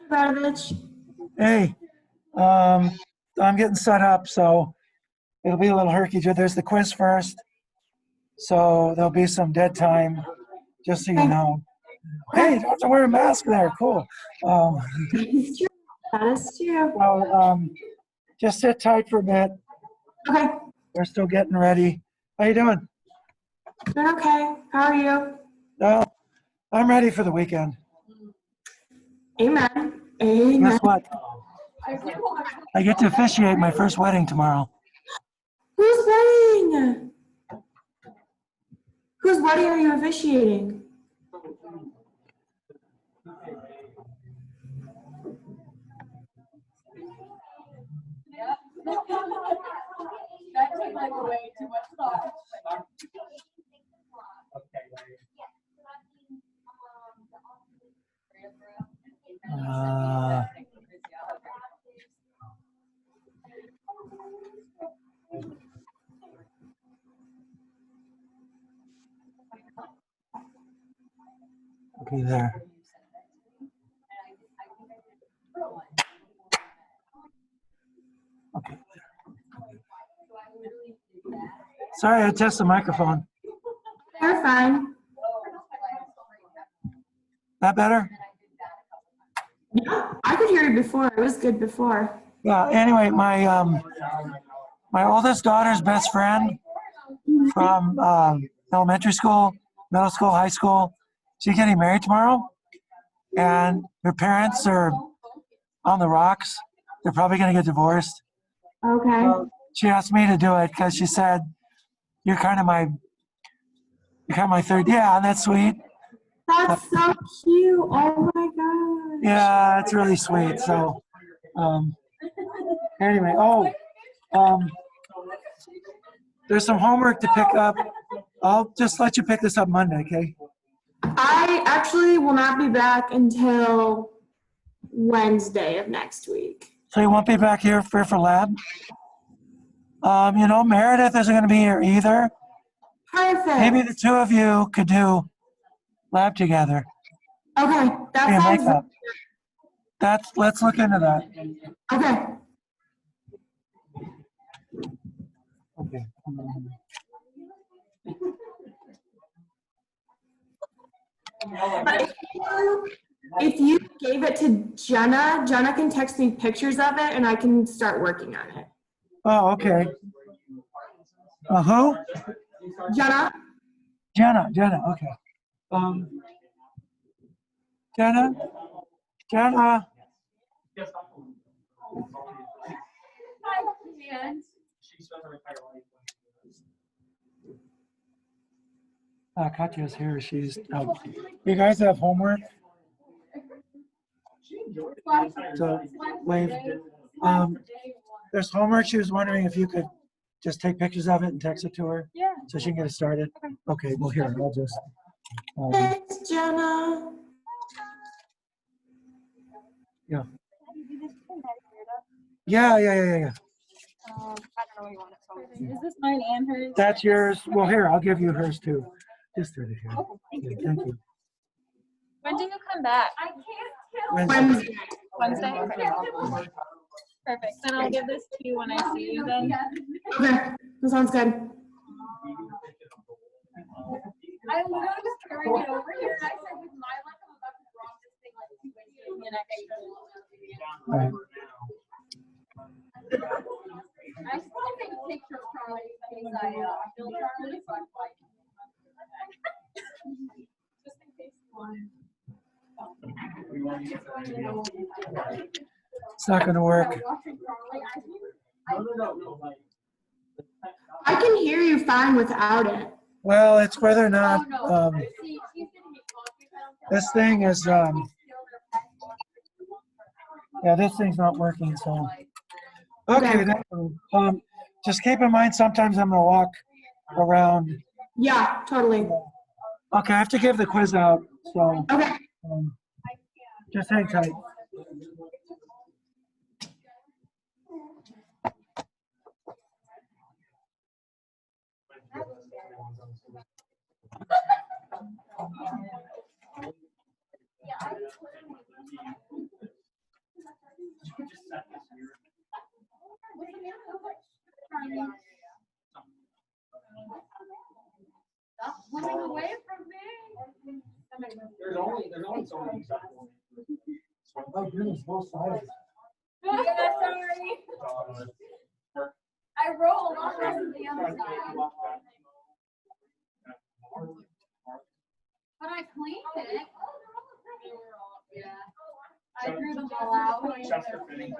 Bardavich. Hey, I'm getting set up, so it'll be a little herky. There's the quiz first, so there'll be some dead time, just so you know. Hey, you don't have to wear a mask there. Cool. That is true. Well, just sit tight for a bit. Okay. We're still getting ready. How you doing? Doing okay. How are you? I'm ready for the weekend. Amen. Amen. Guess what? I get to officiate my first wedding tomorrow. Whose wedding? Whose wedding are you officiating? That took like way too much thought. Okay, there. Okay. Sorry, I tested the microphone. You're fine. That better? Yeah, I could hear you before. It was good before. Yeah. Anyway, my oldest daughter's best friend from elementary school, middle school, high school, she's getting married tomorrow, and her parents are on the rocks. They're probably going to get divorced. Okay. She asked me to do it because she said, "You're kind of my third." Yeah, that's sweet. That's so cute. Oh my gosh. Yeah, it's really sweet. So, anyway, there's some homework to pick up. I'll just let you pick this up Monday, okay? I actually will not be back until Wednesday of next week. So you won't be back here for lab? Meredith isn't going to be here either. Perfect. Maybe the two of you could do lab together. Okay, that Yeah, sounds makeup. Let's look into that. okay. Okay. If you gave it to Jenna can text me pictures of it and I can start working on it. Oh, okay. Who? Jenna? Jenna, okay. Jenna? Katya's here. She's you guys have homework? So wave. There's homework. She was wondering if you could just take pictures of it and text it to her. Yeah. So she can get it started. Okay, well here, I'll just Thanks, Jenna. yeah. I don't know what you want it to. Is this mine and hers? That's yours. Well here, I'll give you hers too. Just throw it here. Oh, thank you. Thank you. When do you come back? I can't Wednesday. Wednesday? Okay. Perfect. Then I'll give this to you when I see you then. Okay, that sounds good. I literally was carrying it over here and I said with my luck I'm about to drop this thing like 2 inches and I Right. I just want to take a picture of Charlie in case I feel Charlie, so I'm like, just in case you want. It's not going to work. I can hear you fine without it. Well, it's whether or not this thing is yeah, this thing's not working. So okay, just keep in mind sometimes I'm gonna walk around. Yeah, totally. Okay, I have to give the quiz out, so Okay. just hang tight. There's only so many acceptable. Oh, goodness, both sides. Yeah, sorry. I roll a lot less than the other side. But I cleaned it. Yeah. I threw them all out. Chester fitting.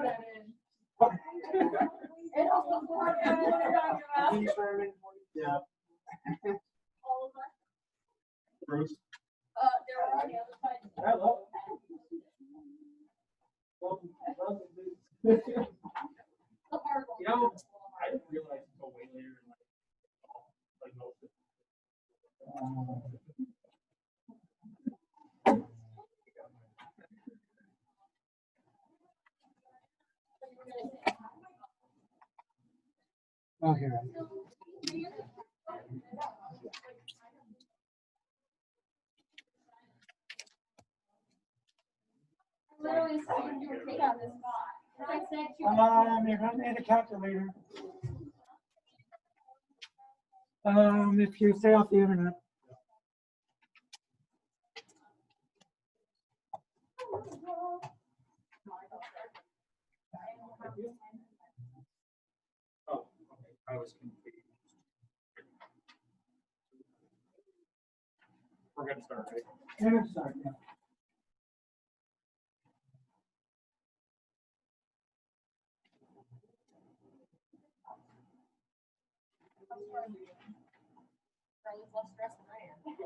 It also poured out what I'm talking about. Yeah. All of us. Bruce. They're on the other side. Hello. The hard one. You know, I didn't realize until way later in like most of Oh, here. Literally said you would take out this spot. I said you. You're gonna need a calculator. If you stay off the internet. Oh, okay. I was confused. We're gonna start, right? Yeah, sorry, yeah. Probably less stressed than I am.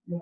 Yeah.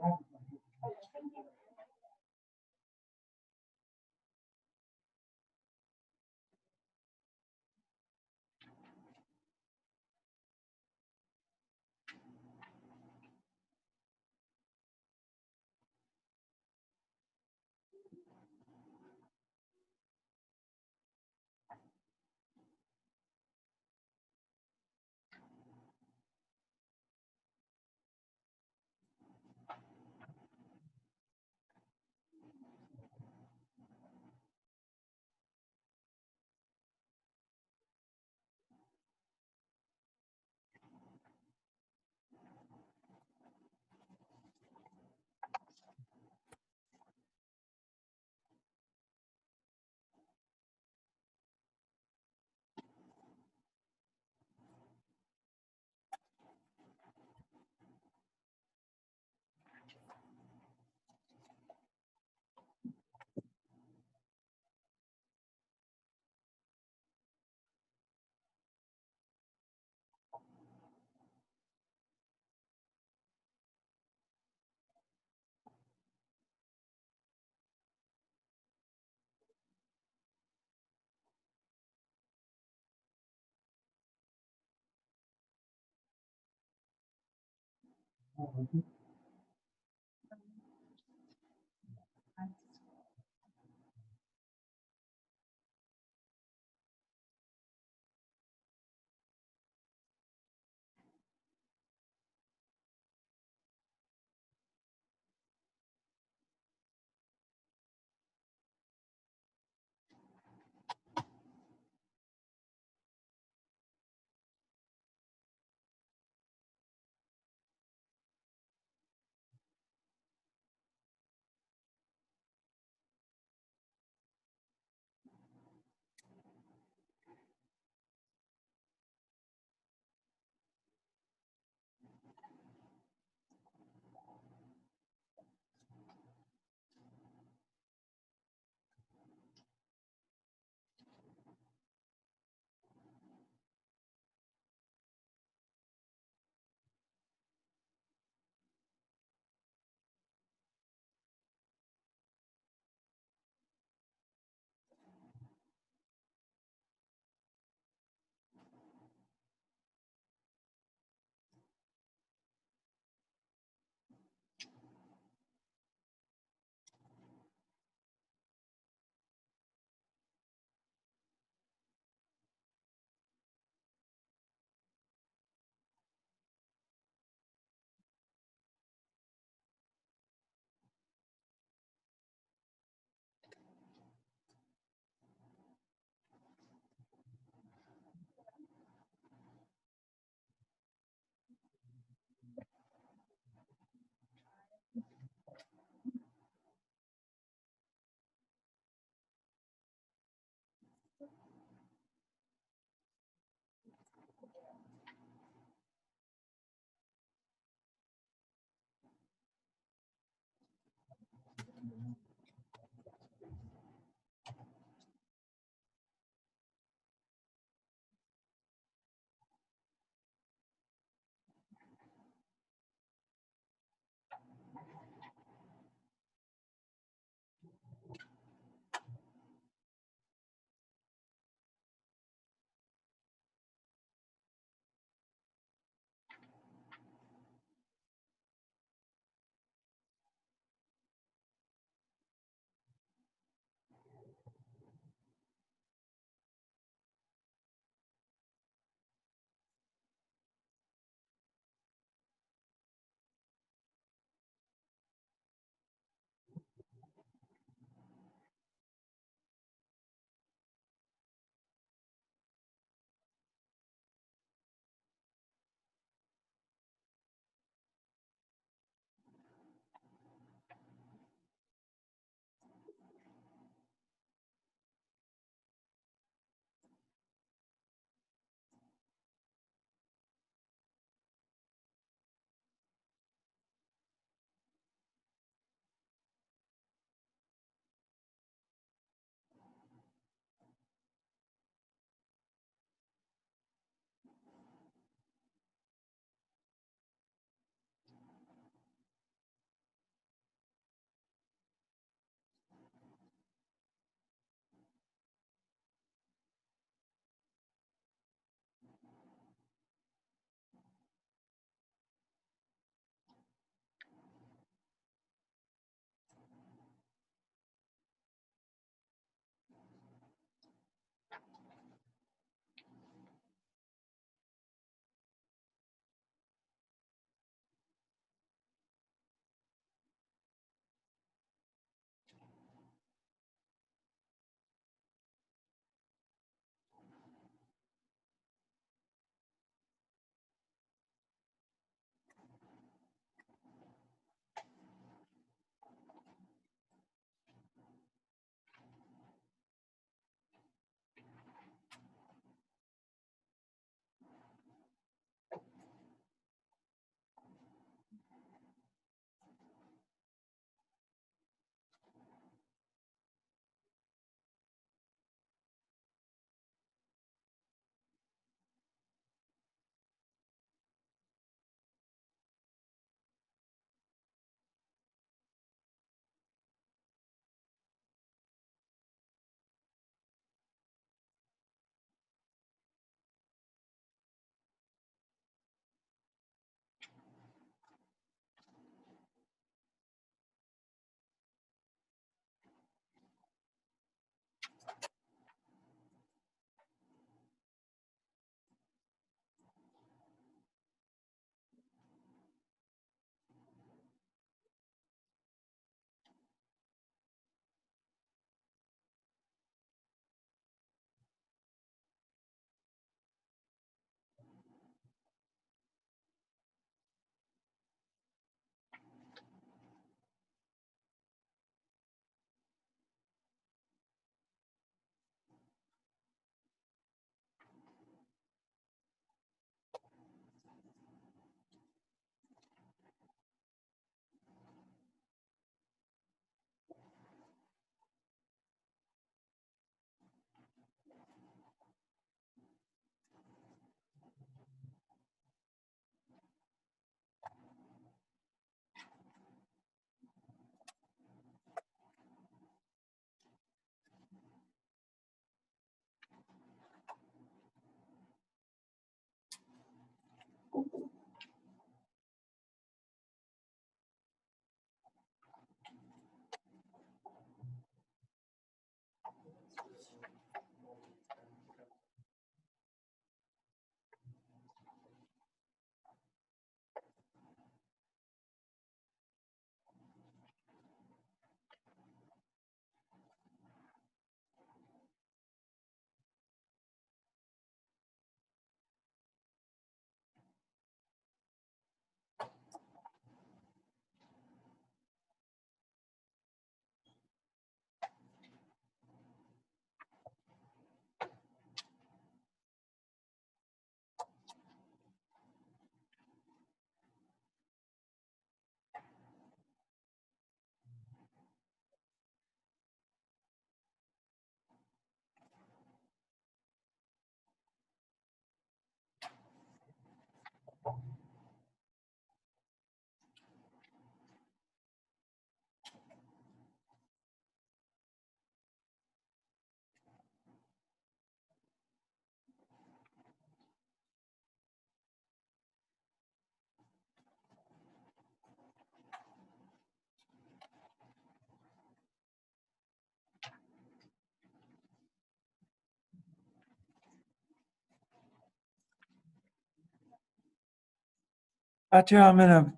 Katya, I'm gonna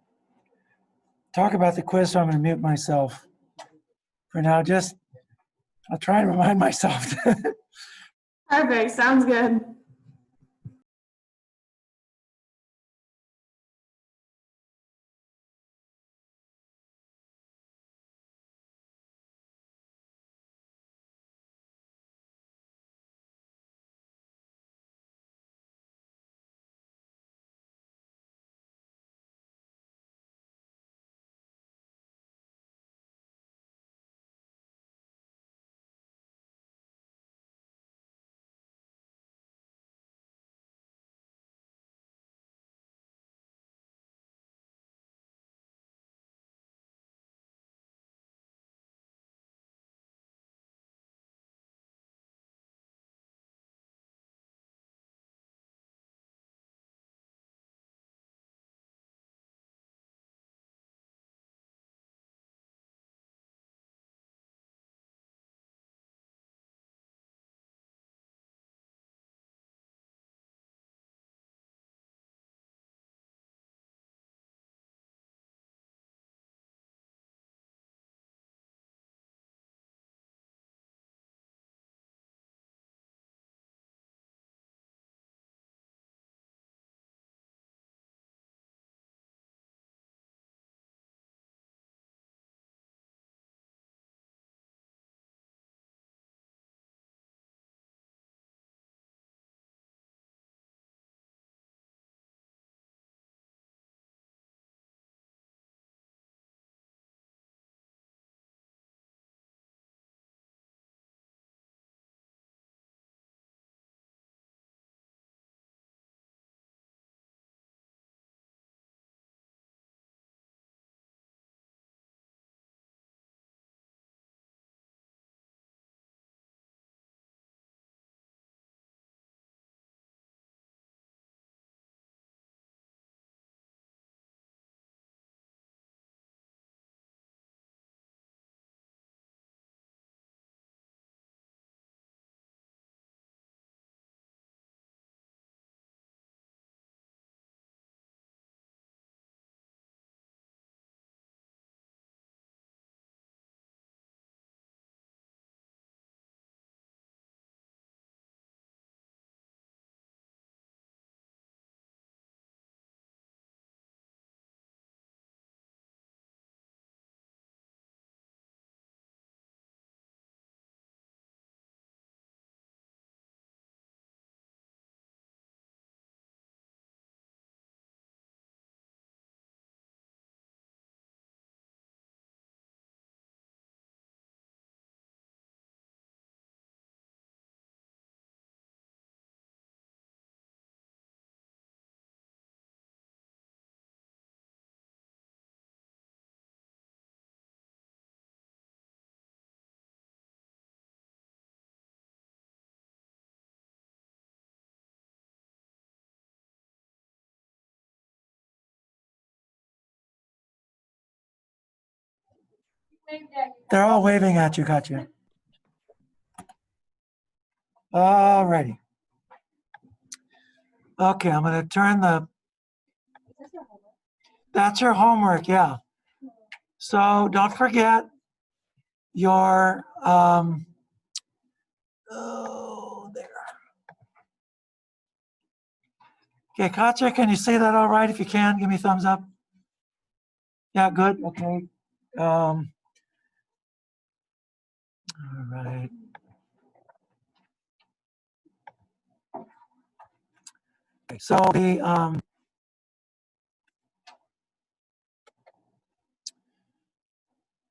talk about the quiz, so I'm gonna mute myself for now. I'll try and remind myself. Perfect, sounds good. They're all waving at you, gotcha. All righty. Okay, I'm gonna turn that's your homework, yeah. So don't forget your, oh, there. Okay, Katya, can you see that all right? If you can, give me a thumbs up. Yeah, good, okay. All right. Okay, so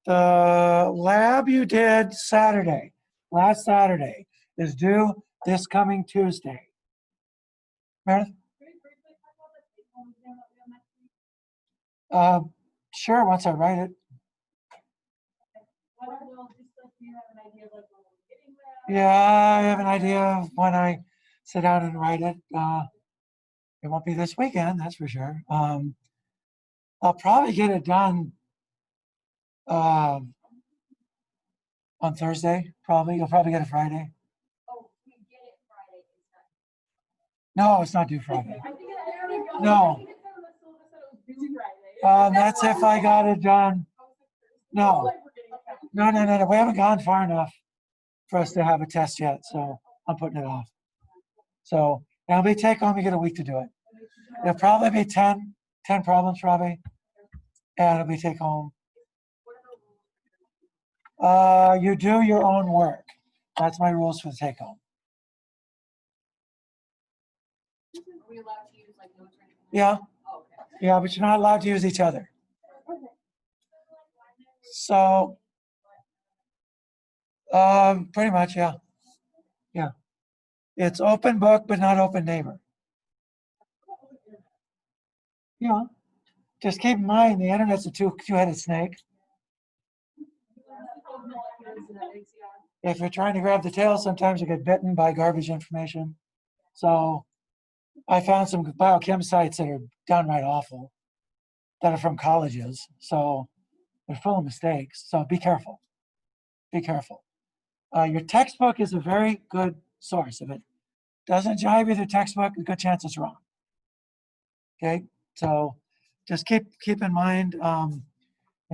the lab you did Saturday, last Saturday, is due this coming Tuesday. Meredith? Sure, once I write it. Yeah, I have an idea of when I sit down and write it. It won't be this weekend, that's for sure. I'll probably get it done on Thursday, probably. You'll probably get it Friday. No, it's not due Friday. No. That's if I got it done. No. No, we haven't gone far enough for us to have a test yet, so I'm putting it off. So it'll be take home, you get a week to do it. It'll probably be 10 problems probably, and it'll be take home. You do your own work. That's my rules for the take home. Yeah, yeah, but you're not allowed to use each other. So, pretty much, yeah. Yeah. It's open book, but not open neighbor. Yeah. Just keep in mind, the internet's a two-headed snake. If you're trying to grab the tail, sometimes you get bitten by garbage information. So I found some biochem sites that are downright awful that are from colleges. So they're full of mistakes. So be careful. Be careful. Your textbook is a very good source. If it doesn't jive with your textbook, a good chance it's wrong. Okay, so just keep in mind,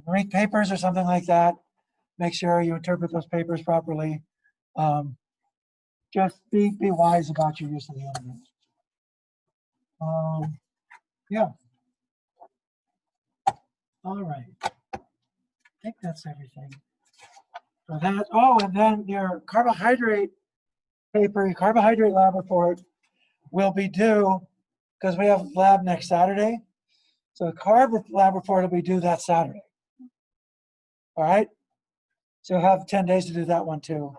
read papers or something like that. Make sure you interpret those papers properly. Just be wise about your use of the internet. Yeah. All right. I think that's everything for that. Oh, and then your carbohydrate paper, your carbohydrate lab report will be due because we have lab next Saturday. So the carb lab report will be due that Saturday. All right. So you'll have 10 days to do that one too.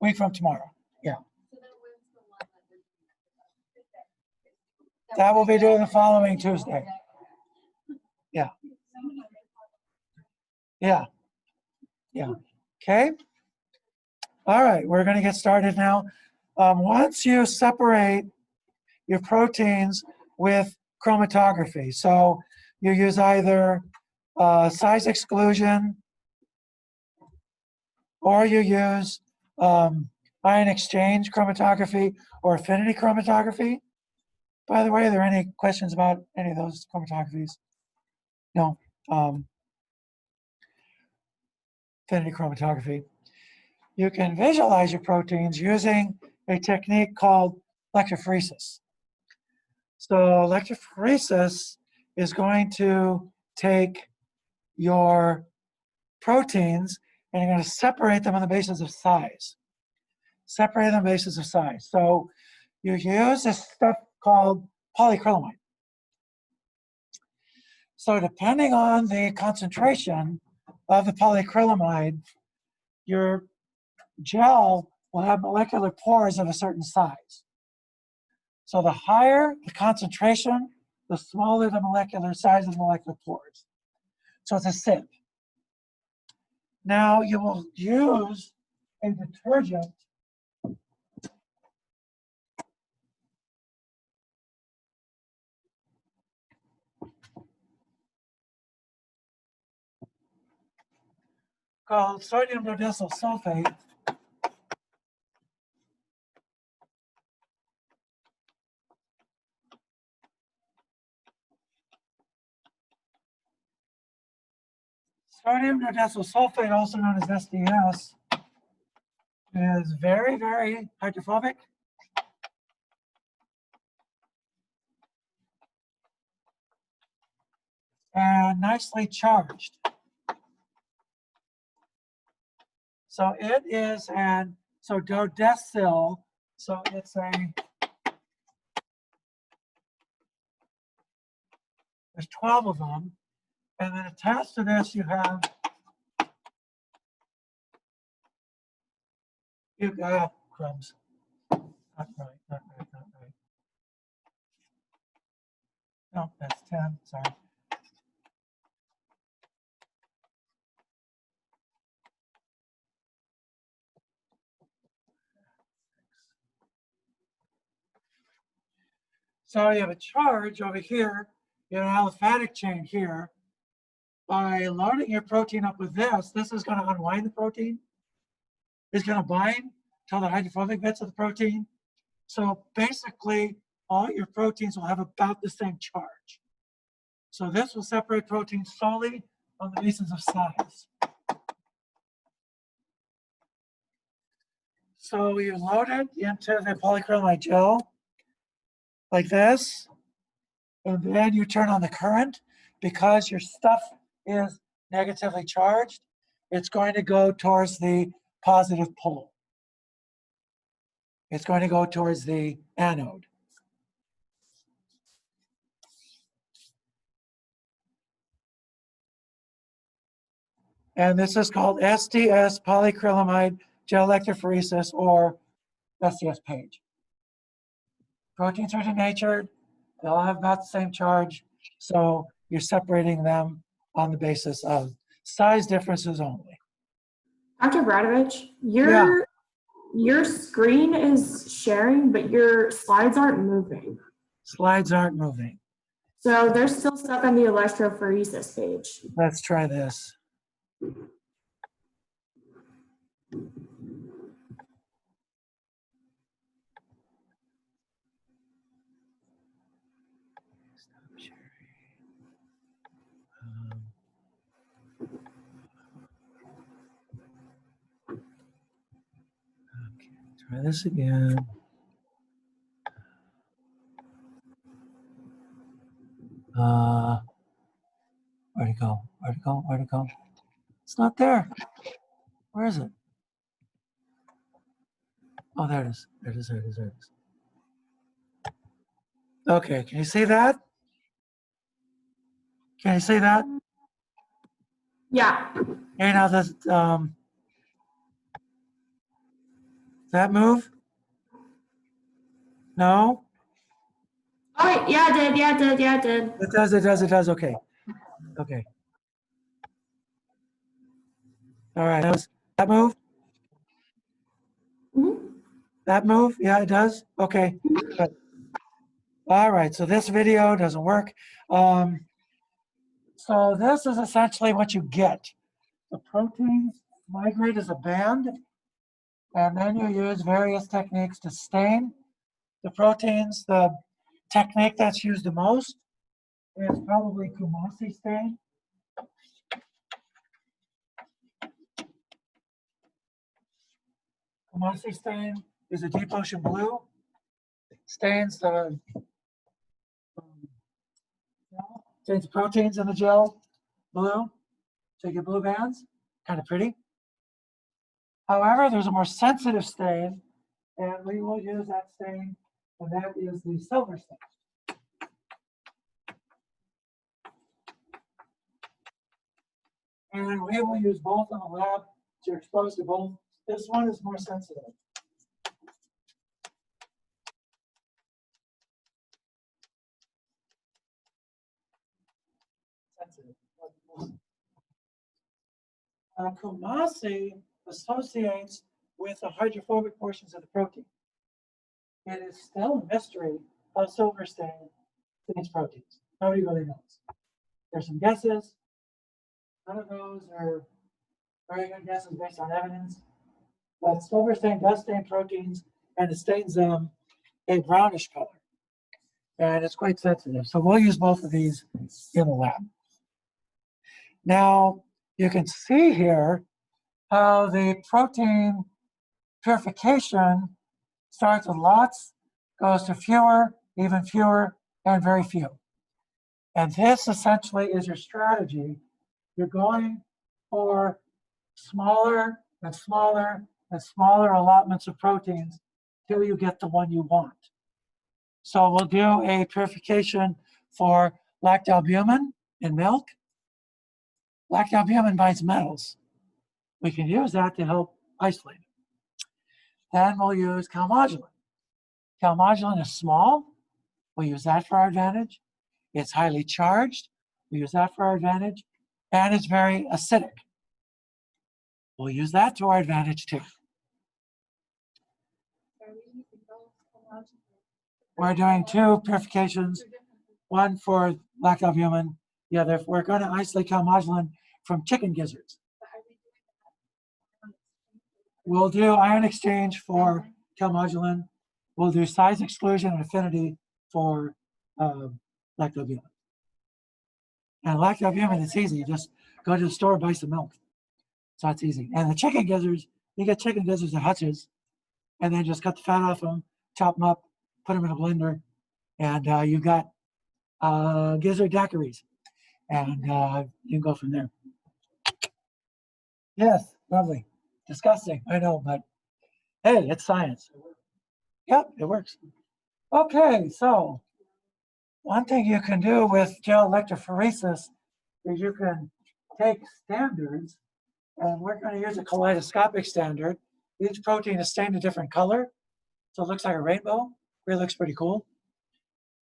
Week from tomorrow. Yeah. That will be due the following Tuesday. Yeah. Yeah. Yeah. Okay. All right. We're going to get started now. Once you separate your proteins with chromatography, so you use either size exclusion or you use ion exchange chromatography or affinity chromatography. By the way, are there any questions about any of those chromatographies? No. Affinity chromatography. You can visualize your proteins using a technique called electrophoresis. So electrophoresis is going to take your proteins and you're going to separate them on the basis of size. Separate them on the basis of size. So you use this stuff called polyacrylamide. So depending on the concentration of the polyacrylamide, your gel will have molecular pores of a certain size. So the higher the concentration, the smaller the molecular size of the molecular pores. So it's a sieve. Now you will use a detergent called sodium dodecyl sulfate. Sodium dodecyl sulfate, also known as SDS, is very, very hydrophobic. And nicely charged. So it is so dodecyl, so it's there's 12 of them. And then attached to this, you have, crumbs. Not right, not right, not right. No, that's 10, sorry. So you have a charge over here, you have an aliphatic chain here. By loading your protein up with this is going to unwind the protein. It's going to bind to the hydrophobic bits of the protein. So basically, all your proteins will have about the same charge. So this will separate proteins solely on the basis of size. So you load it into the polyacrylamide gel like this, and then you turn on the current. Because your stuff is negatively charged, it's going to go towards the positive pole. It's going to go towards the anode. And this is called SDS, polyacrylamide gel electrophoresis, or SDS PAGE. Proteins are denatured, they all have about the same charge, so you're separating them on the basis of size differences only. Dr. Bradovich, your screen is sharing, but your slides aren't moving. Slides aren't moving. So they're still stuck on the electrophoresis page. Let's try this. Stop sharing. Okay, try this again. Where'd it go? Where'd it go? Where'd it go? It's not there. Where is it? Oh, there it is. There it is. There it is. There it is. Okay, can you see that? Can you see that? Yeah. Okay, now that move? No? Oh, wait, yeah, it did. Yeah, it did. Yeah, it did. It does, it does, it does. Okay. Okay. All right. That move? Mhm. That move? Yeah, it does. Okay. Good. All right. So this video doesn't work. So this is essentially what you get. The proteins migrate as a band, and then you use various techniques to stain the proteins. The technique that's used the most is probably Kumasi stain. Kumasi stain is a deep ocean blue. Stains the stains proteins in the gel blue. So you get blue bands, kind of pretty. However, there's a more sensitive stain, and we will use that stain, and that is the silver stain. And we will use both in the lab to expose to both. This one is more sensitive. Kumasi associates with the hydrophobic portions of the protein. It is still a mystery how silver stain stains proteins. Nobody really knows. There's some guesses. None of those are very good guesses based on evidence. But silver stain does stain proteins, and it stains them a brownish color. And it's quite sensitive. So we'll use both of these in the lab. Now, you can see here how the protein purification starts with lots, goes to fewer, even fewer, and very few. And this essentially is your strategy. You're going for smaller and smaller and smaller allotments of proteins till you get the one you want. So we'll do a purification for lactalbumin in milk. Lactalbumin binds metals. We can use that to help isolate it. Then we'll use calmodulin. Calmodulin is small. We'll use that for our advantage. It's highly charged. We use that for our advantage. And it's very acidic. We'll use that to our advantage too. We're doing two purifications, one for lactalbumin, the other, we're going to isolate calmodulin from chicken gizzards. We'll do ion exchange for calmodulin. We'll do size exclusion and affinity for lactalbumin. And lactalbumin, it's easy. You just go to the store, buy some milk. So it's easy. And the chicken gizzards, you get chicken gizzards at Hutch's, and then just cut the fat off them, chop them up, put them in a blender, and you got gizzard daiquiris. And you can go from there. Yes, lovely. Disgusting, I know, but hey, it's science. Yep, it works. Okay, so one thing you can do with gel electrophoresis is you can take standards, and we're going to use a kaleidoscopic standard. Each protein is stained a different color, so it looks like a rainbow. Really looks pretty cool.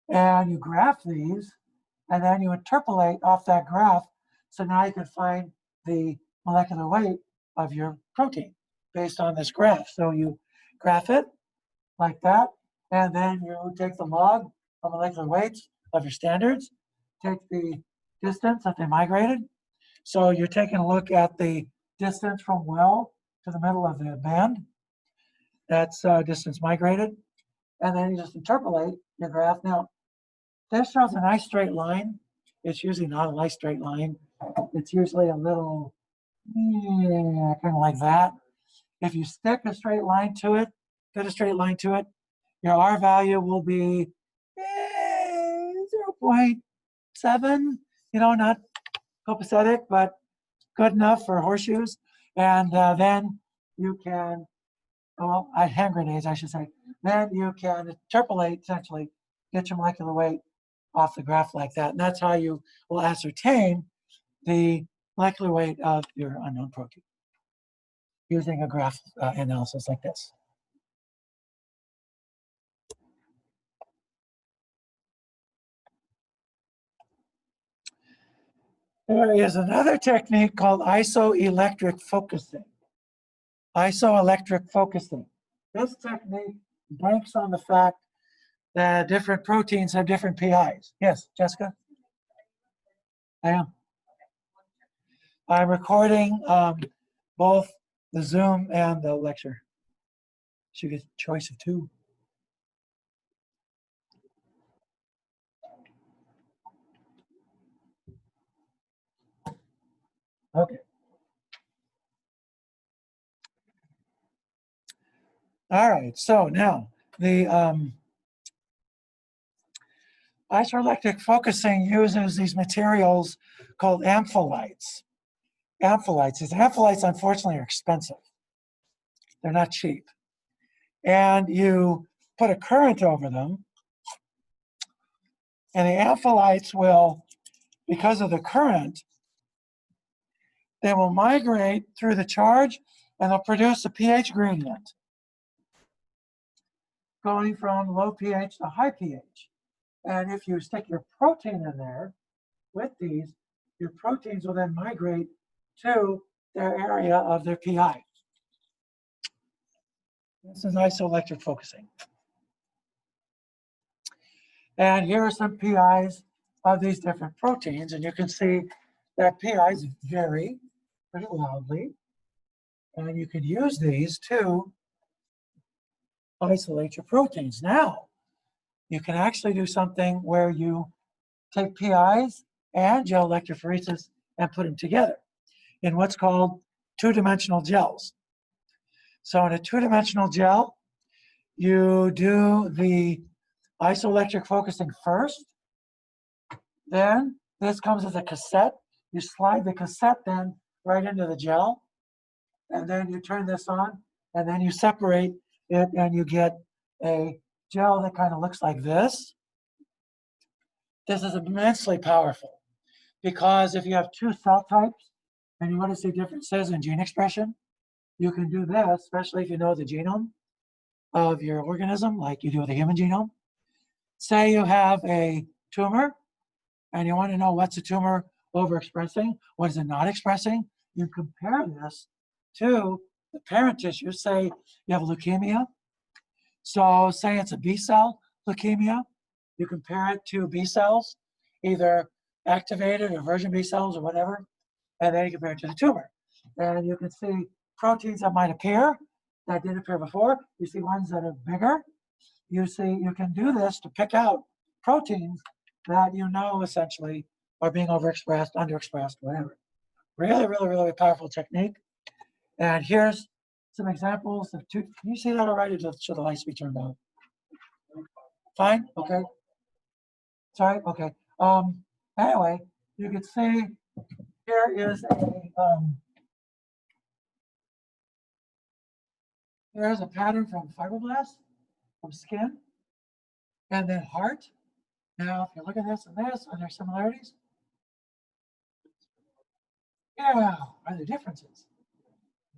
And you graph these, and then you interpolate off that graph, so now you can find the molecular weight of your protein based on this graph. So you graph it like that, and then you take the log of molecular weights of your standards, take the distance that they migrated. So you're taking a look at the distance from well to the middle of the band. That's distance migrated. And then you just interpolate your graph. Now, this shows a nice straight line. It's usually not a nice straight line. It's usually a little, kind of like that. If you stick a straight line to it, fit a straight line to it, your R value will be 0.7, not copacetic, but good enough for horseshoes. And then you can, hand grenades, I should say. Then you can interpolate, essentially, get your molecular weight off the graph like that. And that's how you will ascertain the molecular weight of your unknown protein using a graph analysis like this. There is another technique called isoelectric focusing. Isoelectric focusing. This technique banks on the fact that different proteins have different PIs. Yes, Jessica? I am. I'm recording both the Zoom and the lecture. She gets a choice of two. Okay. All right, so now the isoelectric focusing uses these materials called amphilites. These amphilites, unfortunately, are expensive. They're not cheap. And you put a current over them, and the amphilites will, because of the current, they will migrate through the charge, and they'll produce a pH gradient, going from low pH to high pH. And if you stick your protein in there with these, your proteins will then migrate to their area of their PI. This is isoelectric focusing. And here are some PIs of these different proteins, and you can see that PIs vary pretty wildly. And you can use these to isolate your proteins. Now, you can actually do something where you take PIs and gel electrophoresis and put them together in what's called two-dimensional gels. So in a two-dimensional gel, you do the isoelectric focusing first. Then this comes as a cassette. You slide the cassette then right into the gel. And then you turn this on, and then you separate it, and you get a gel that kind of looks like this. This is immensely powerful because if you have two cell types and you want to see differences in gene expression, you can do this, especially if you know the genome of your organism, like you do with the human genome. Say you have a tumor and you want to know what's the tumor overexpressing, what is it not expressing. You compare this to the parent tissue. Say you have leukemia. So say it's a B cell leukemia. You compare it to B cells, either activated or virgin B cells or whatever, and then you compare it to the tumor. And you can see proteins that might appear that didn't appear before. You see ones that are bigger. You see, you can do this to pick out proteins that you know essentially are being overexpressed, underexpressed, whatever. Really, really, really powerful technique. And here's some examples of two. Can you see that all right? Or should the lights be turned on? Fine. Okay. Sorry. Okay. Anyway, you can see here is here's a pattern from fibroblasts, from skin, and then heart. Now, if you look at this and this, are there similarities? Yeah. Are there differences?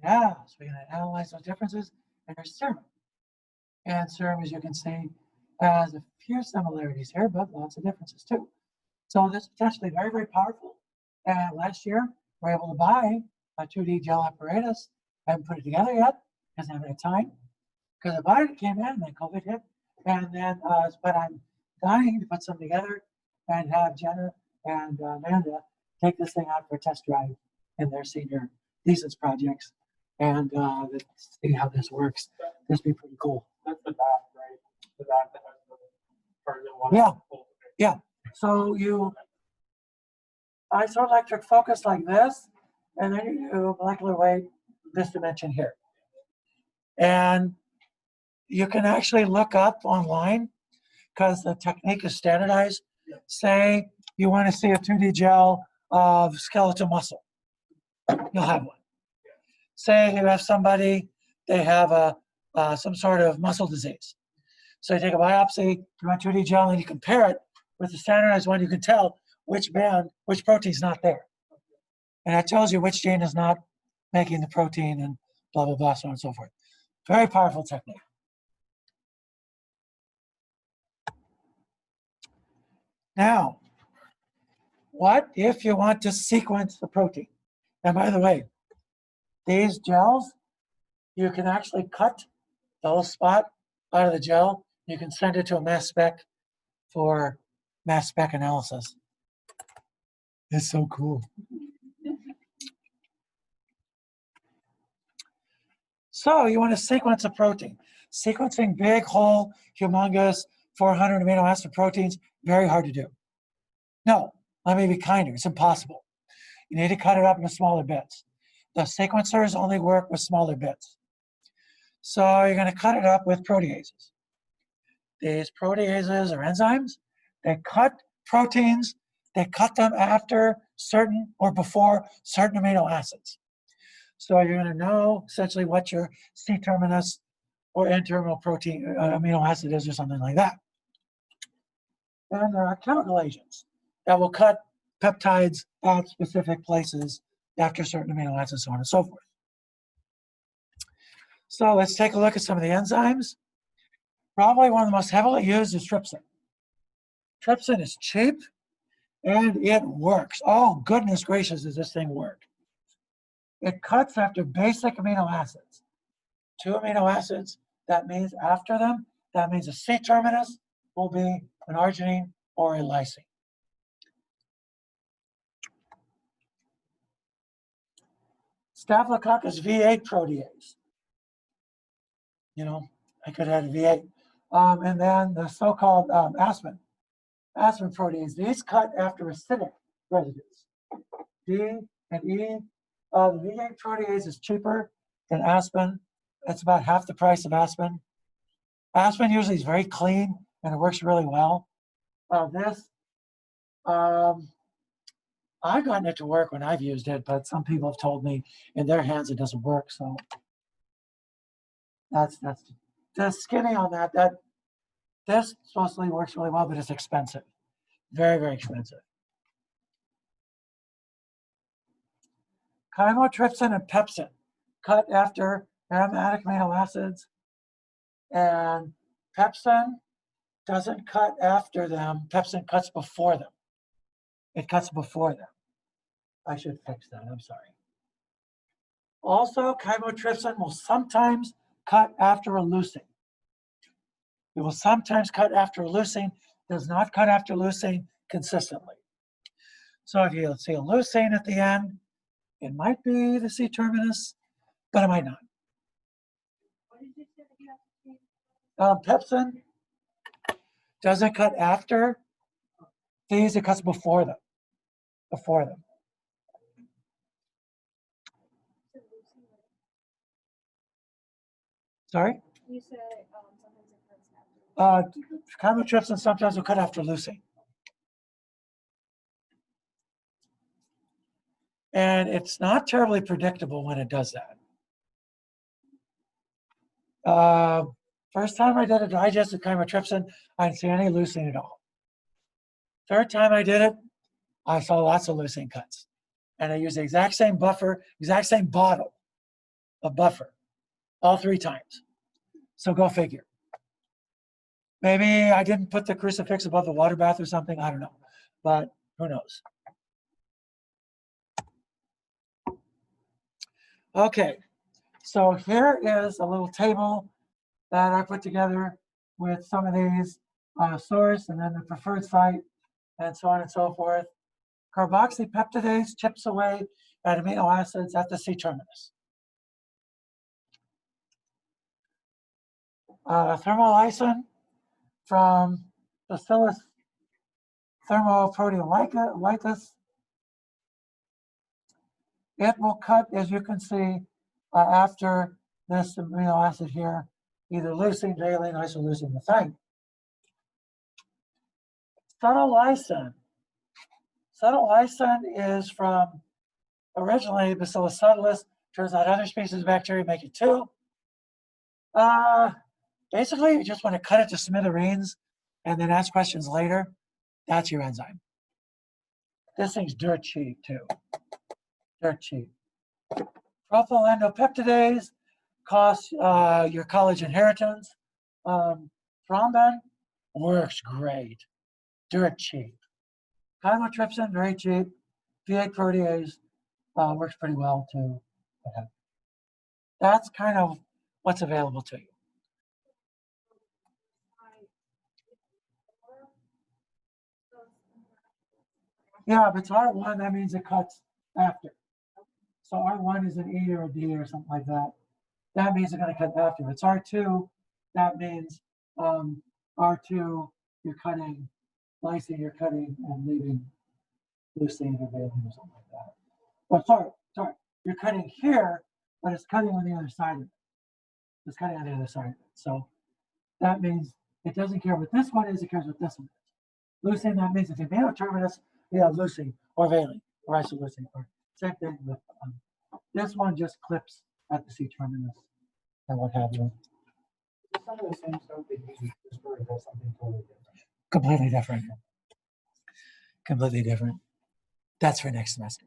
Yeah. So we're going to analyze those differences, and there's serum. And serum, as you can see, has a few similarities here, but lots of differences too. So this is potentially very, very powerful. And last year, we were able to buy a 2D gel apparatus. I haven't put it together yet because I haven't had time. Because I bought it, came in, and then COVID hit. And then, but I'm dying to put some together and have Jenna and Amanda take this thing out for a test drive in their senior thesis projects and see how this works. This would be pretty cool. That's the back, right? The back that has the target one. Yeah. Yeah. So you isoelectric focus like this, and then you do molecular weight this dimension here. And you can actually look up online because the technique is standardized. Say you want to see a 2D gel of skeletal muscle. You'll have one. Say you have somebody, they have some sort of muscle disease. So you take a biopsy, you want 2D gel, and you compare it with the standardized one. You can tell which band, which protein's not there. And that tells you which gene is not making the protein and blah, blah, blah, so on and so forth. Very powerful technique. Now, what if you want to sequence the protein? And by the way, these gels, you can actually cut the whole spot out of the gel. You can send it to a mass spec for mass spec analysis. It's so cool. So you want to sequence a protein. Sequencing big, whole, humongous, 400 amino acid proteins, very hard to do. No, let me be kinder, it's impossible. You need to cut it up into smaller bits. The sequencers only work with smaller bits. So you're going to cut it up with proteases. These proteases are enzymes. They cut proteins. They cut them after certain or before certain amino acids. So you're going to know essentially what your C-terminus or N-terminal protein amino acid is or something like that. And there are chemical agents that will cut peptides at specific places after certain amino acids, so on and so forth. So let's take a look at some of the enzymes. Probably one of the most heavily used is trypsin. Trypsin is cheap and it works. Oh, goodness gracious, does this thing work? It cuts after basic amino acids. 2 amino acids, that means after them, that means a C-terminus will be an arginine or a lysine. Let's Staphylococcus V8 protease. You know, I could have had a V8. And then the so-called aspirin protease. These cut after acidic residues. D and E. The V8 protease is cheaper than aspirin. It's about half the price of aspirin. Aspirin usually is very clean and it works really well. I've gotten it to work when I've used it, but some people have told me in their hands it doesn't work. So that's the skinny on that. This supposedly works really well, but it's expensive. Very, very expensive. Chymotrypsin and pepsin cut after aromatic amino acids, and pepsin doesn't cut after them. Pepsin cuts before them. It cuts before them. I should fix that. I'm sorry. Also, chymotrypsin will sometimes cut after a leucine. It will sometimes cut after a leucine, does not cut after leucine consistently. So if you see a leucine at the end, it might be the C-terminus, but it might not. Pepsin doesn't cut after these, it cuts before them. Before them. Sorry? You said sometimes it cuts after. Chymotrypsin sometimes will cut after leucine. And it's not terribly predictable when it does that. First time I did a digested chymotrypsin, I didn't see any leucine at all. Third time I did it, I saw lots of leucine cuts. And I used the exact same buffer, exact same bottle of buffer, all 3 times. So go figure. Maybe I didn't put the crucifix above the water bath or something, I don't know. But who knows? Okay, so here is a little table that I put together with some of these source and then the preferred site and so on and so forth. Carboxypeptidase chips away at amino acids at the C-terminus. Thermolysin from Bacillus thermoproteolycus. It will cut, as you can see, after this amino acid here, either leucine, valine, isoleucine, methionine. Subtlysin. Subtlysin is from originally Bacillus subtilis. Turns out other species of bacteria make it too. Basically, you just want to cut it to smithereens and then ask questions later. That's your enzyme. This thing's dirt cheap too. Dirt cheap. Propylendopeptidase costs your college inheritance. Thrombin works great. Dirt cheap. Chymotrypsin, very cheap. V8 protease works pretty well too. That's kind of what's available to you. Yeah, if it's R1, that means it cuts after. So R1 is an E or a D or something like that. That means it's going to cut after. If it's R2, that means R2, you're cutting lysine, you're cutting and leaving leucine or valine or something like that. But sorry, you're cutting here, but it's cutting on the other side of it. It's cutting on the other side of it. So that means it doesn't care what this one is, it cares what this one is. Leucine, that means if you amino terminus, you have leucine or valine or isoleucine. Or same thing with this one just clips at the C-terminus and what have you. Some of the same stuff they use just for something totally different. Completely different. Completely different. That's for next semester.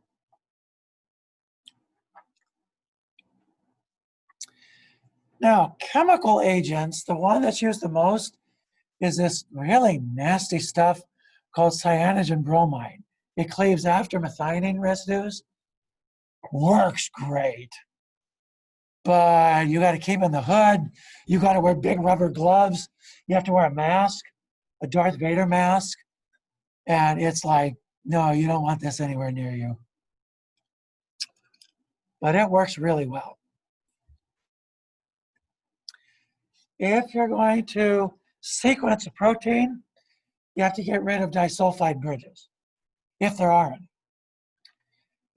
Now, chemical agents, the one that's used the most is this really nasty stuff called cyanogen bromide. It cleaves after methionine residues. Works great. But you got to keep in the hood. You got to wear big rubber gloves. You have to wear a mask, a Darth Vader mask. And it's like, no, you don't want this anywhere near you. but it works really well. If you're going to sequence a protein, you have to get rid of disulfide bridges, if there are any.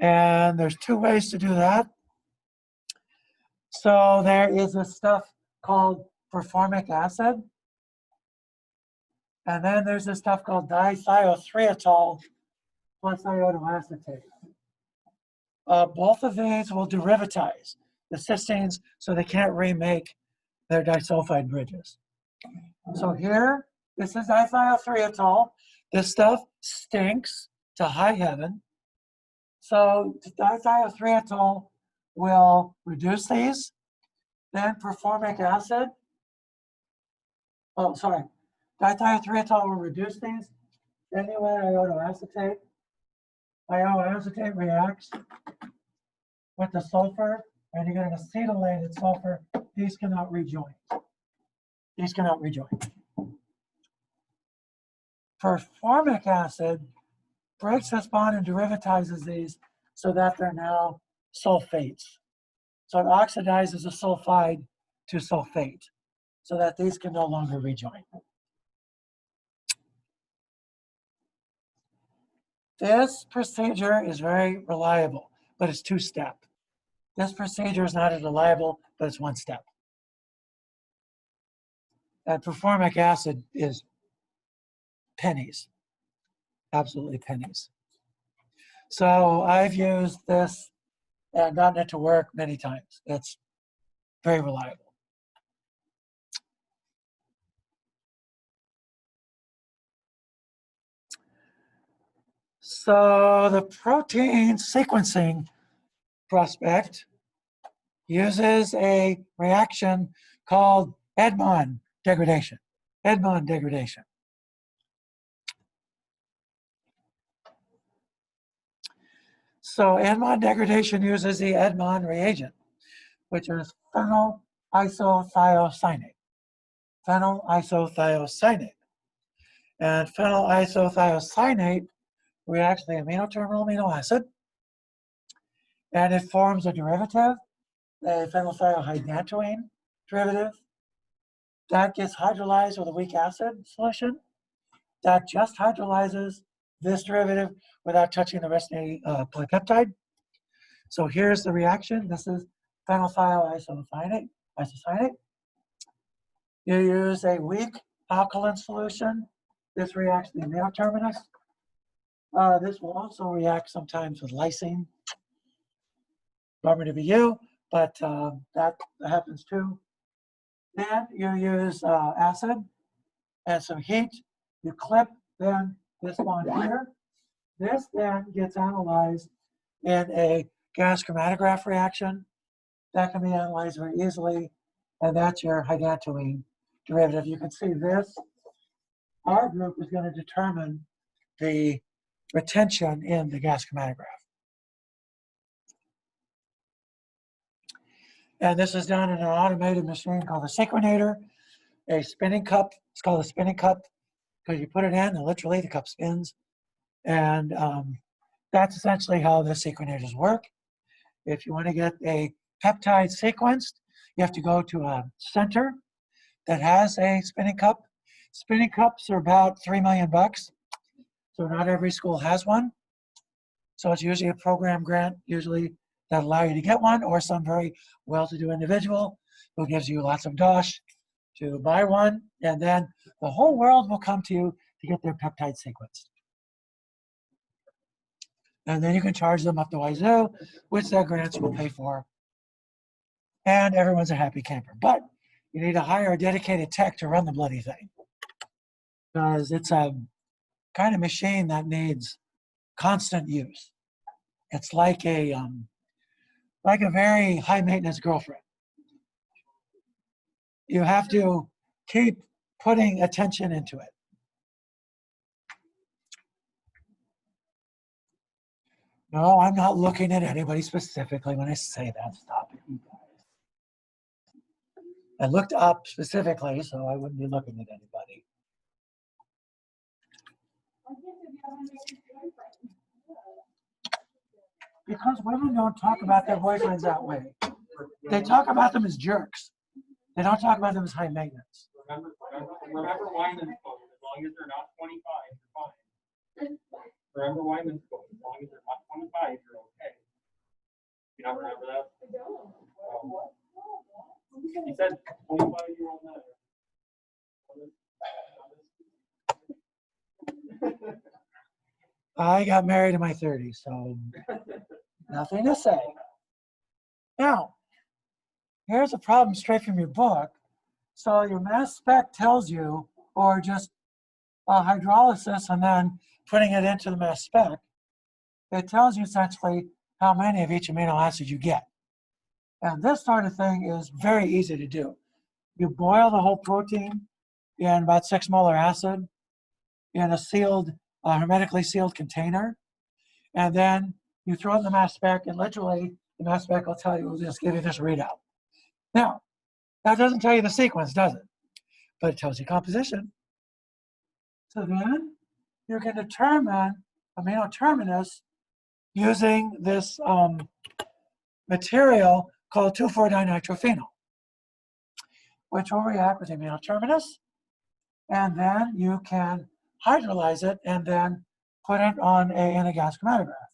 And there's two ways to do that. So there is this stuff called performic acid. And then there's this stuff called dithiothreatol plus iodoacetate. Both of these will derivatize the cysteines so they can't remake their disulfide bridges. So here, this is dithiothreatol. This stuff stinks to high heaven. So dithiothreatol will reduce these. Then performic acid, dithiothreatol will reduce these. Then you add iodoacetate. Iodoacetate reacts with the sulfur, and you get an acetylated sulfur. These cannot rejoin. These cannot rejoin. Performic acid breaks this bond and derivatizes these so that they're now sulfates. So it oxidizes the sulfide to sulfate so that these can no longer rejoin. This procedure is very reliable, but it's two-step. This procedure is not as reliable, but it's one step. And performic acid is pennies, absolutely pennies. So I've used this and gotten it to work many times. It's very reliable. So the protein sequencing prospect uses a reaction called Edmond degradation. Edmond degradation. So Edmond degradation uses the Edmond reagent, which is phenyl isothiocyanate. Phenyl isothiocyanate. And phenyl isothiocyanate reacts the amino terminal amino acid, and it forms a derivative, a phenylthiohydantoin derivative, that gets hydrolyzed with a weak acid solution. That just hydrolyzes this derivative without touching the rest of the polypeptide. So here's the reaction. This is phenylthioisocyanate. You use a weak alkaline solution. This reacts the amino terminus. This will also react sometimes with lysine. Bummer to be you, but that happens too. Then you use acid and some heat. You clip then this bond here. This then gets analyzed in a gas chromatograph reaction. That can be analyzed very easily, and that's your hydantoin derivative. You can see this. Our group is going to determine the retention in the gas chromatograph. And this is done in an automated machine called a sequenator, a spinning cup. It's called a spinning cup because you put it in and literally the cup spins. And that's essentially how the sequenators work. If you want to get a peptide sequenced, you have to go to a center that has a spinning cup. Spinning cups are about $3 million. So not every school has one. So it's usually a program grant, usually that allow you to get one, or some very well-to-do individual who gives you lots of dosh to buy one, and then the whole world will come to you to get their peptide sequenced. And then you can charge them up to wazoo, which their grants will pay for. And everyone's a happy camper. But you need to hire a dedicated tech to run the bloody thing, because it's a kind of machine that needs constant use. It's like a very high maintenance girlfriend. You have to keep putting attention into it. No, I'm not looking at anybody specifically when I say that. Stop it, you guys. I looked up specifically, so I wouldn't be looking at anybody. because women don't talk about their boyfriends that way. They talk about them as jerks. They don't talk about them as high maintenance. Remember Wyman's quote, as long as they're not 25, you're fine. Remember Wyman's quote, as long as they're not 25, you're okay. You don't remember that? He said 25-year-old men. I got married in my 30s, so nothing to say. Now, here's a problem straight from your book. So your mass spec tells you, or just hydrolysis and then putting it into the mass spec, it tells you essentially how many of each amino acid you get. And this sort of thing is very easy to do. You boil the whole protein in about 6 molar acid in a sealed, hermetically sealed container, and then you throw it in the mass spec, and literally the mass spec will tell you, will just give you this readout. Now, that doesn't tell you the sequence, does it? But it tells you composition. So then you can determine amino terminus using this material called 2,4-dinitrophenol, which will react with amino terminus, and then you can hydrolyze it and then put it on in a gas chromatograph.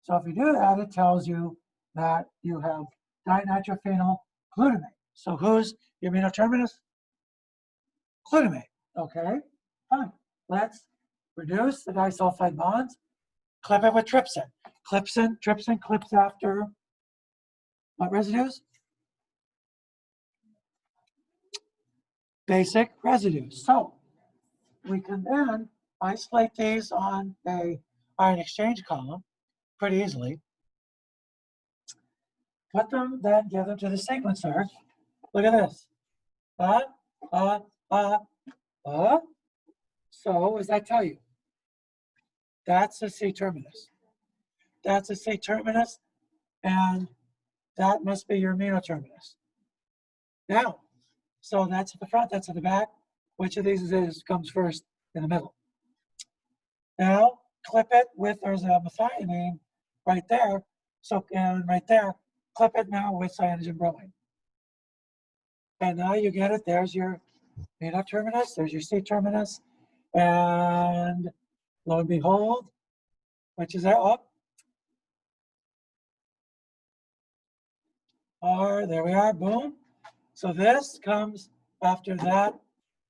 So if you do that, it tells you that you have dinitrophenyl glutamate. So who's your amino terminus? Glutamate. Okay, fine. Let's reduce the disulfide bonds, clip it with trypsin. Trypsin clips after what residues? Basic residues. So we can then isolate these on a ion exchange column pretty easily. Put them, then give them to the sequencer. Look at this. So what does that tell you? That's a C terminus. That's a C terminus, and that must be your amino terminus. Now, so that's at the front, that's at the back. Which of these comes first in the middle? Now, clip it with, there's a methionine right there. So, and right there, clip it now with cyanogen bromine. And now you get it, there's your amino terminus, there's your C terminus, and lo and behold, which is that up? Or there we are, boom. So this comes after that,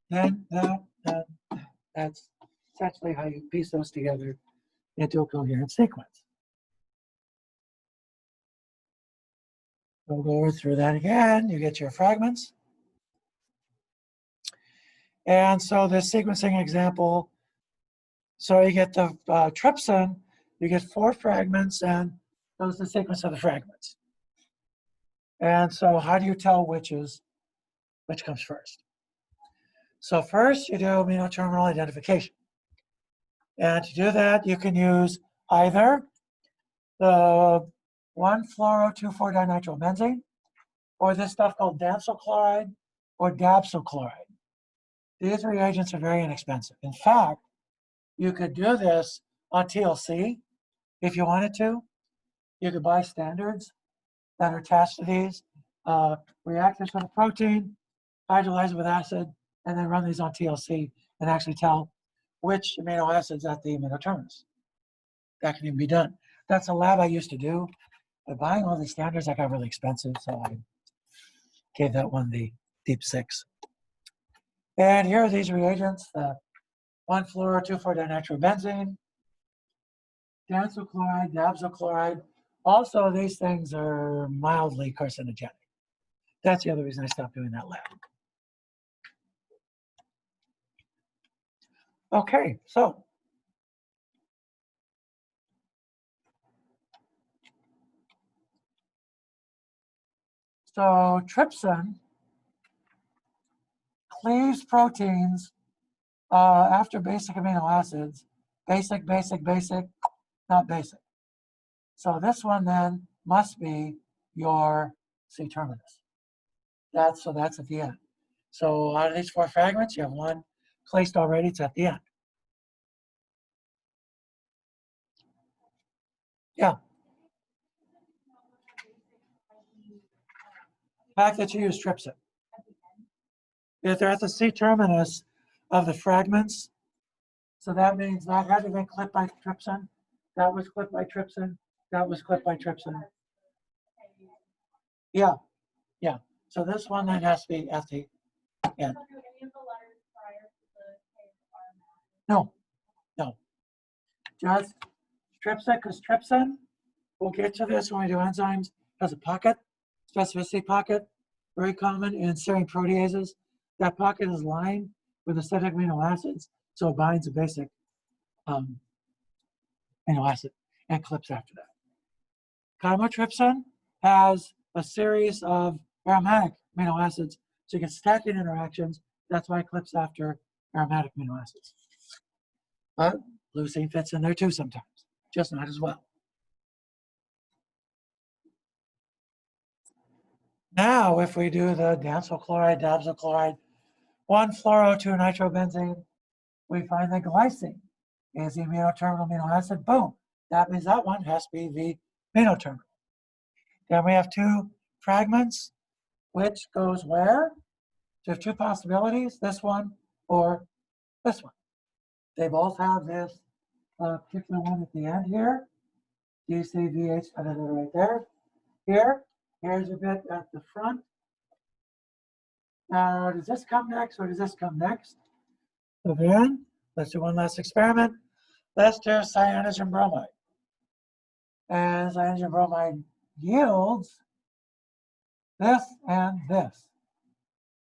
then that, then that. That's essentially how you piece those together into a coherent sequence. We'll go through that again. You get your fragments. And so this sequencing example, so you get the trypsin, you get 4 fragments, and those are the sequence of the fragments. And so how do you tell which comes first? So first you do amino terminal identification. And to do that, you can use either the 1-fluoro-2,4-dinitrophenol, or this stuff called damsyl chloride or dabsyl chloride. These reagents are very inexpensive. In fact, you could do this on TLC if you wanted to. You could buy standards that are attached to these, react this with a protein, hydrolyze it with acid, and then run these on TLC and actually tell which amino acids at the amino terminus. That can even be done. That's a lab I used to do. But buying all these standards, that got really expensive, so I gave that one the deep 6. And here are these reagents, the 1-fluoro-2,4-dinitrobenzene, damsyl chloride, dabsyl chloride. Also, these things are mildly carcinogenic. That's the other reason I stopped doing that lab. Okay, so trypsin cleaves proteins after basic amino acids. Basic, not basic. So this one then must be your C terminus. That's at the end. So out of these 4 fragments, you have one placed already, it's at the end. Yeah. fact that you use trypsin. If they're at the C terminus of the fragments, so that means that had to be clipped by trypsin, that was clipped by trypsin, that was clipped by trypsin. Yeah, yeah. So this one then has to be at the end. No, no. Just trypsin, because trypsin, we'll get to this when we do enzymes, has a pocket, specificity pocket, very common in serine proteases. That pocket is lined with acidic amino acids, so it binds a basic amino acid and clips after that. Chymotrypsin has a series of aromatic amino acids, so you get stacking interactions. That's why it clips after aromatic amino acids. But leucine fits in there too sometimes, just not as well. Now, if we do the dansyl chloride, dabsyl chloride, 1-fluoro-2-nitrobenzene, we find that glycine is the amino-terminal amino acid. Boom. That means that one has to be the amino-terminal. Then we have two fragments. Which goes where? So we have two possibilities, this one or this one. They both have this particular one at the end here. DCVH, right there. Here's a bit at the front. Now, does this come next or does this come next? So then, let's do one last experiment. Let's do cyanogen bromide. And cyanogen bromide yields this and this.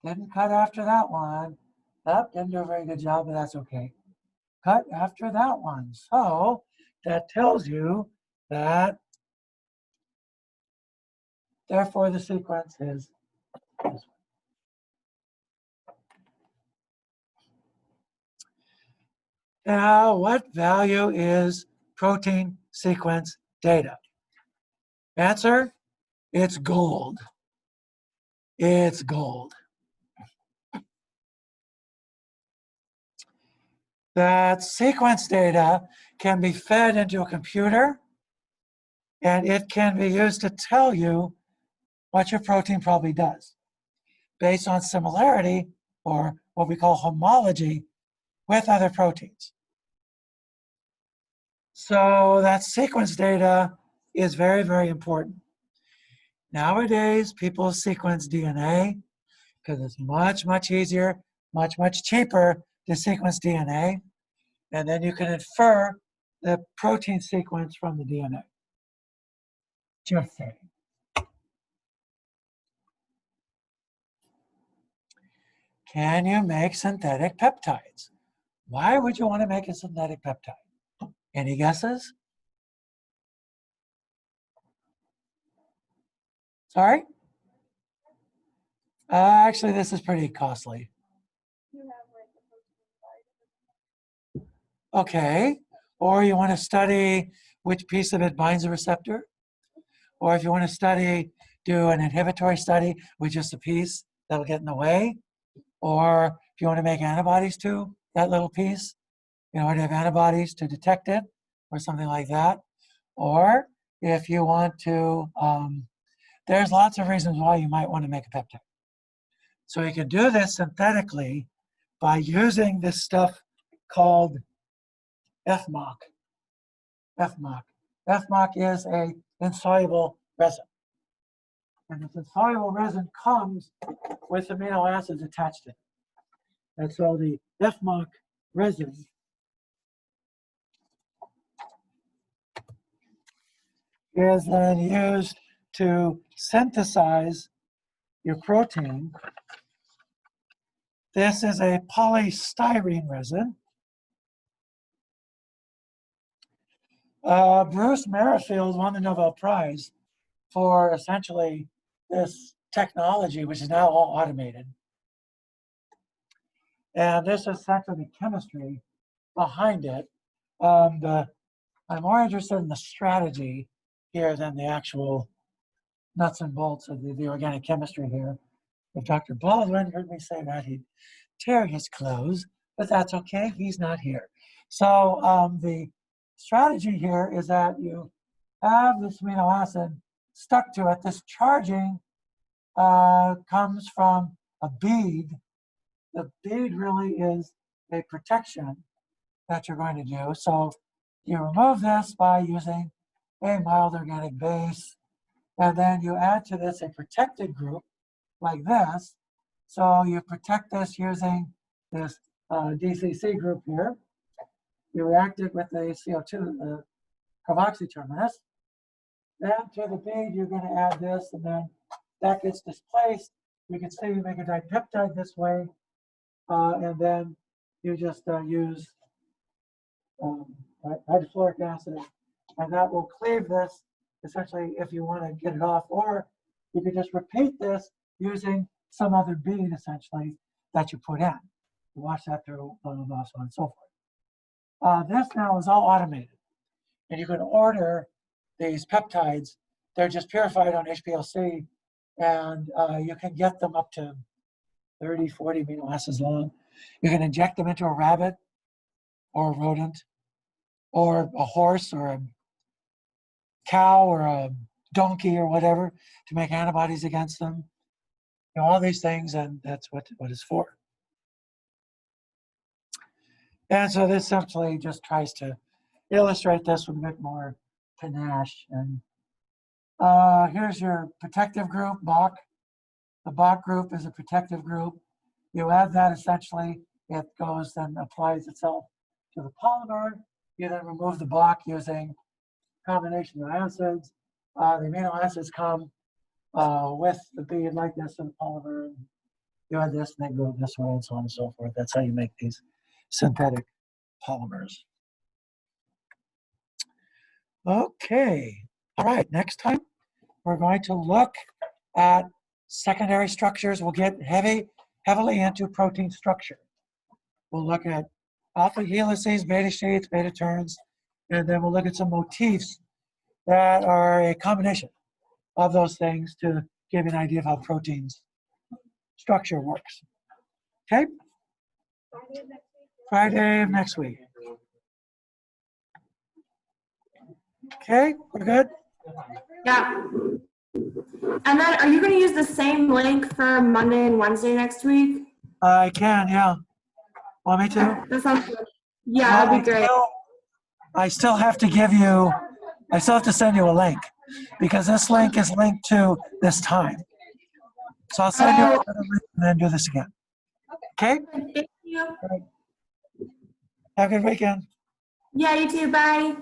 Didn't cut after that one. That didn't do a very good job, but that's okay. Cut after that one. So that tells you that, therefore, the sequence is this one. Now, what value is protein sequence data? Answer, it's gold. It's gold. That sequence data can be fed into a computer, and it can be used to tell you what your protein probably does based on similarity, or what we call homology, with other proteins. So that sequence data is very, very important. Nowadays, people sequence DNA because it's much, much easier, much, much cheaper to sequence DNA. And then you can infer the protein sequence from the DNA. Just saying. Can you make synthetic peptides? Why would you want to make a synthetic peptide? Any guesses? Sorry? Actually, this is pretty costly. Okay. Or you want to study which piece of it binds a receptor. Or if you want to study, do an inhibitory study with just a piece that'll get in the way. Or if you want to make antibodies to that little piece, in order to have antibodies to detect it, or something like that. Or if you want to, there's lots of reasons why you might want to make a peptide. So you can do this synthetically by using this stuff called FMOC. FMOC. FMOC is a insoluble resin. And this insoluble resin comes with amino acids attached to it. And so the FMOC resin is then used to synthesize your protein. This is a polystyrene resin. Bruce Merrifield won the Nobel Prize for essentially this technology, which is now all automated. And this is essentially the chemistry behind it. I'm more interested in the strategy here than the actual nuts and bolts of the organic chemistry here. If Dr. Baldwin heard me say that, he'd tear his clothes, but that's okay, he's not here. So the strategy here is that you have this amino acid stuck to it, this charging comes from a bead. The bead really is a protection that you're going to do. So you remove this by using a mild organic base, and then you add to this a protected group like this. So you protect this using this DCC group here. You react it with a CO2 carboxy terminus. Then to the bead, you're going to add this, and then that gets displaced. You can see you make a dipeptide this way, and then you just use hydrofluoric acid, and that will cleave this essentially if you want to get it off, or you could just repeat this using some other bead essentially that you put in. Wash that through, so on and so forth. This now is all automated, and you can order these peptides. They're just purified on HPLC, and you can get them up to 30, 40 amino acids long. You can inject them into a rabbit or a rodent or a horse or a cow or a donkey or whatever to make antibodies against them. You know, all these things, and that's what it's for. And so this essentially just tries to illustrate this with a bit more panache. And here's your protective group, Bach. The Bach group is a protective group. You add that essentially, it goes and applies itself to the polymer. You then remove the Bach using combination of acids. The amino acids come with the bead like this in the polymer. And you add this and they go this way and so on and so forth. That's how you make these synthetic polymers. Okay, all right, next time we're going to look at secondary structures. We'll get heavily into protein structure. We'll look at alpha helices, beta sheets, beta turns, and then we'll look at some motifs that are a combination of those things to give you an idea of how proteins structure works. Okay? Friday of next week. Okay, we're good? Yeah. And then are you going to use the same link for Monday and Wednesday next week? I can, yeah. Want me to? That sounds good. Yeah, that'd be great. I still have to give you, I still have to send you a link because this link is linked to this time. So I'll send you another link and then do this again. Okay? Thank you. Have a good weekend. Yeah, you too. Bye.